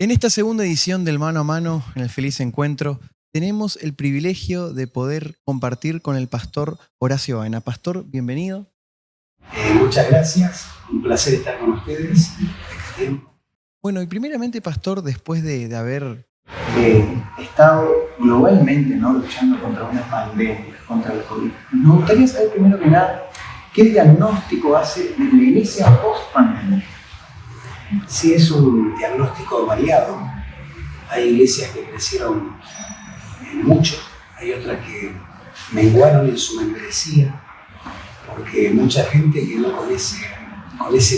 En esta segunda edición del Mano a Mano, en el Feliz Encuentro, tenemos el privilegio de poder compartir con el pastor Horacio Baena. Pastor, bienvenido. Muchas gracias, un placer estar con ustedes. Bueno, y primeramente, pastor, después de haber estado globalmente, ¿no?, luchando contra una pandemia, contra el COVID, nos gustaría saber primero que nada qué diagnóstico hace de la iglesia post-pandemia. Sí, es un diagnóstico variado. Hay iglesias que crecieron mucho, hay otras que menguaron en su membresía, porque mucha gente quedó con ese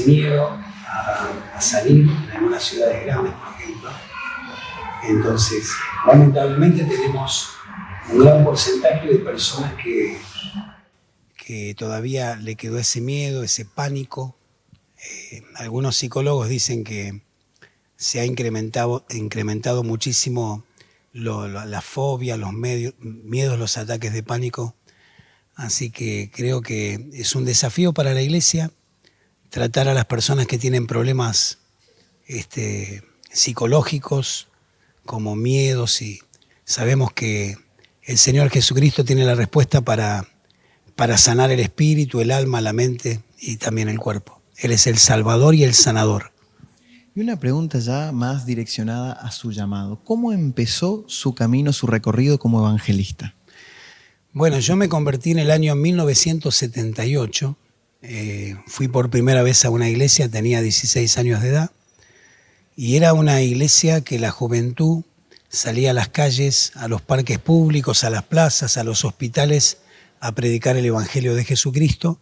miedo a salir en algunas ciudades grandes, por ejemplo. Entonces, lamentablemente tenemos un gran porcentaje de personas que todavía le quedó ese miedo, ese pánico. Algunos psicólogos dicen que se ha incrementado muchísimo la fobia, los miedos, los ataques de pánico. Así que creo que es un desafío para la iglesia tratar a las personas que tienen problemas psicológicos, como miedos, y sabemos que el Señor Jesucristo tiene la respuesta para sanar el espíritu, el alma, la mente y también el cuerpo. Él es el Salvador y el Sanador. Y una pregunta ya más direccionada a su llamado. ¿Cómo empezó su camino, su recorrido como evangelista? Bueno, yo me convertí en el año 1978. Fui por primera vez a una iglesia, tenía 16 años de edad, y era una iglesia que la juventud salía a las calles, a los parques públicos, a las plazas, a los hospitales, a predicar el Evangelio de Jesucristo.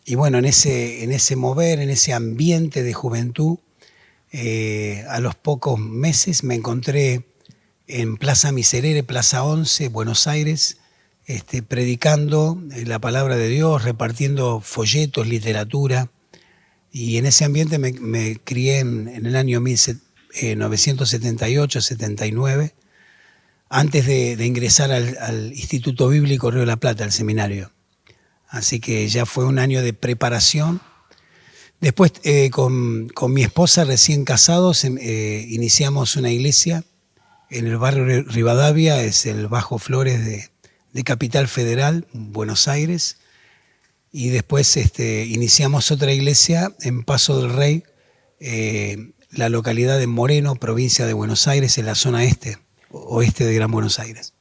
Y bueno, en ese mover, en ese ambiente de juventud, a los pocos meses me encontré en Plaza Miserere, Plaza 11, Buenos Aires, predicando la palabra de Dios, repartiendo folletos, literatura. Y en ese ambiente me crié en el año 1978, 79, antes de ingresar al Instituto Bíblico Río de la Plata, al seminario. Así que ya fue un año de preparación. Después, con mi esposa, recién casados, iniciamos una iglesia en el barrio Rivadavia, es el Bajo Flores de Capital Federal, Buenos Aires. Y después iniciamos otra iglesia en Paso del Rey, la localidad de Moreno, provincia de Buenos Aires, en la zona oeste de Gran Buenos Aires.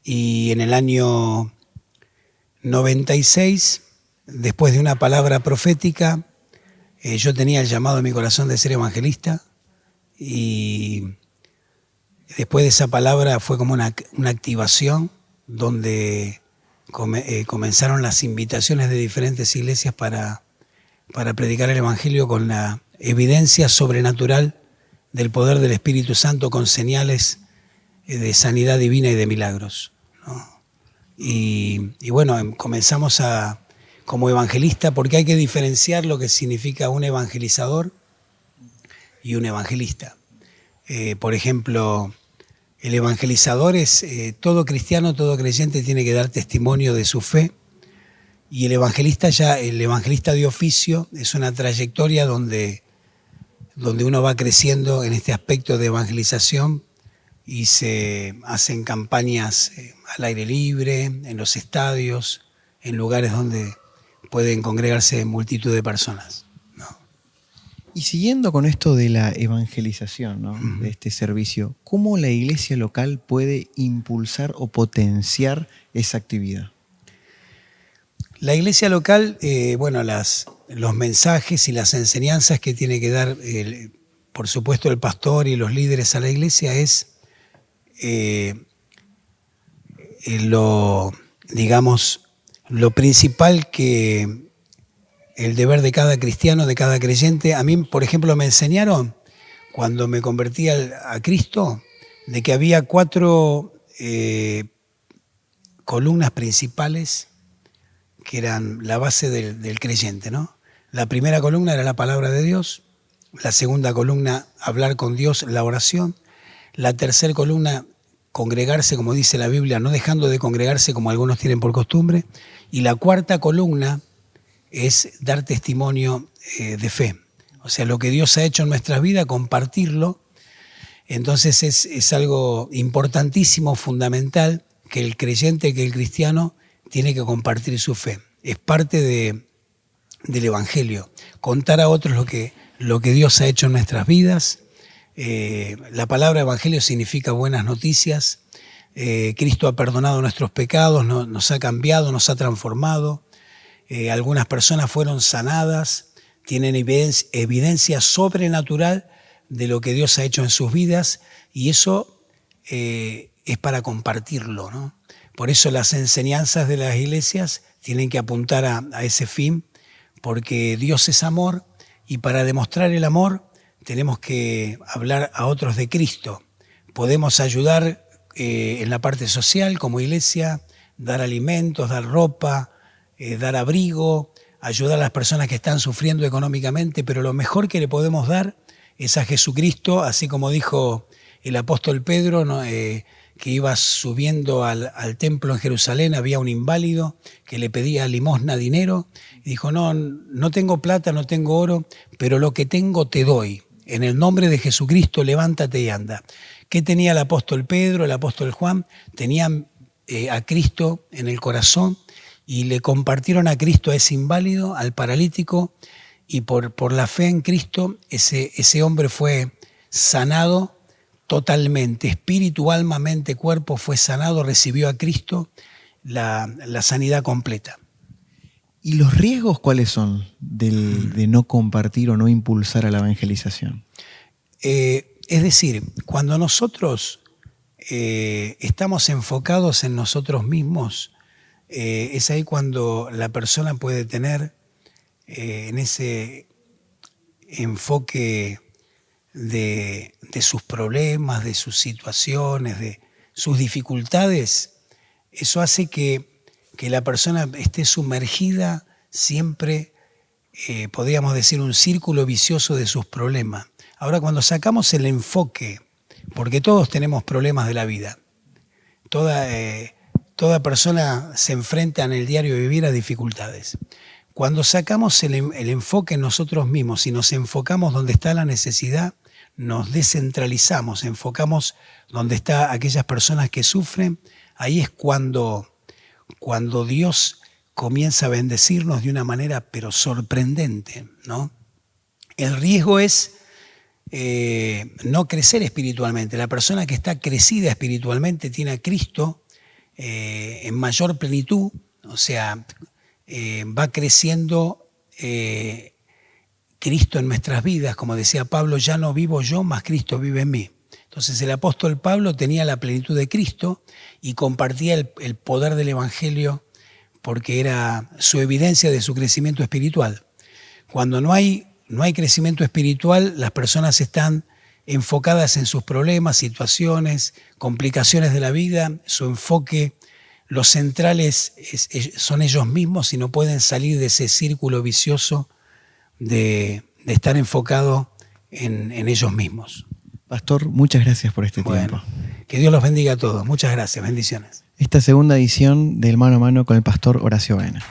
Y en el año 96, después de una palabra profética, yo tenía el llamado en mi corazón de ser evangelista, y después de esa palabra fue como una activación donde comenzaron las invitaciones de diferentes iglesias para predicar el Evangelio con la evidencia sobrenatural del poder del Espíritu Santo, con señales de sanidad divina y de milagros, ¿no? Y bueno, comenzamos como evangelista, porque hay que diferenciar lo que significa un evangelizador y un evangelista. Por ejemplo, el evangelizador es todo cristiano, todo creyente tiene que dar testimonio de su fe, y el evangelista de oficio es una trayectoria donde uno va creciendo en este aspecto de evangelización, y se hacen campañas al aire libre, en los estadios, en lugares donde pueden congregarse multitud de personas, ¿no? Y siguiendo con esto de la evangelización, ¿no?, de este servicio, ¿cómo la iglesia local puede impulsar o potenciar esa actividad? La iglesia local, los mensajes y las enseñanzas que tiene que dar, por supuesto, el pastor y los líderes a la iglesia es lo principal, que el deber de cada cristiano, de cada creyente. A mí, por ejemplo, me enseñaron, cuando me convertí a Cristo, de que había 4 columnas principales que eran la base del creyente, ¿no? La primera columna era la palabra de Dios, la segunda columna, hablar con Dios, la oración, la tercera columna, congregarse, como dice la Biblia, no dejando de congregarse como algunos tienen por costumbre, y la cuarta columna es dar testimonio de fe. O sea, lo que Dios ha hecho en nuestras vidas, compartirlo. Entonces es algo importantísimo, fundamental, que el creyente, que el cristiano tiene que compartir su fe. Es parte del Evangelio. Contar a otros lo que Dios ha hecho en nuestras vidas. La palabra Evangelio significa buenas noticias. Cristo ha perdonado nuestros pecados, nos ha cambiado, nos ha transformado. Algunas personas fueron sanadas, tienen evidencia sobrenatural de lo que Dios ha hecho en sus vidas, y eso es para compartirlo, ¿no? Por eso las enseñanzas de las iglesias tienen que apuntar a ese fin, porque Dios es amor, y para demostrar el amor tenemos que hablar a otros de Cristo. Podemos ayudar en la parte social como iglesia, dar alimentos, dar ropa, dar abrigo, ayudar a las personas que están sufriendo económicamente, pero lo mejor que le podemos dar es a Jesucristo, así como dijo el apóstol Pedro, ¿no? Que iba subiendo al templo en Jerusalén, había un inválido que le pedía limosna, dinero, y dijo, no tengo plata, no tengo oro, pero lo que tengo te doy. En el nombre de Jesucristo, levántate y anda. ¿Qué tenía el apóstol Pedro, el apóstol Juan? Tenían a Cristo en el corazón y le compartieron a Cristo, a ese inválido, al paralítico, y por la fe en Cristo, ese hombre fue sanado totalmente, espíritu, alma, mente, cuerpo, fue sanado, recibió a Cristo, la sanidad completa. ¿Y los riesgos cuáles son de no compartir o no impulsar a la evangelización? Es decir, cuando nosotros estamos enfocados en nosotros mismos, es ahí cuando la persona puede tener en ese enfoque de sus problemas, de sus situaciones, de sus dificultades, eso hace que la persona esté sumergida siempre, podríamos decir, un círculo vicioso de sus problemas. Ahora, cuando sacamos el enfoque, porque todos tenemos problemas de la vida, toda persona se enfrenta en el diario vivir a dificultades. Cuando sacamos el enfoque en nosotros mismos y nos enfocamos donde está la necesidad, nos descentralizamos, enfocamos donde están aquellas personas que sufren, ahí es cuando Dios comienza a bendecirnos de una manera pero sorprendente, ¿no? El riesgo es no crecer espiritualmente. La persona que está crecida espiritualmente tiene a Cristo en mayor plenitud, o sea, va creciendo Cristo en nuestras vidas. Como decía Pablo, ya no vivo yo, mas Cristo vive en mí. Entonces el apóstol Pablo tenía la plenitud de Cristo y compartía el poder del Evangelio porque era su evidencia de su crecimiento espiritual. Cuando no hay crecimiento espiritual, las personas están enfocadas en sus problemas, situaciones, complicaciones de la vida, su enfoque, los centrales son ellos mismos y no pueden salir de ese círculo vicioso de estar enfocado en ellos mismos. Pastor, muchas gracias por este tiempo. Que Dios los bendiga a todos. Muchas gracias. Bendiciones. Esta segunda edición del Mano a Mano con el pastor Horacio Baena.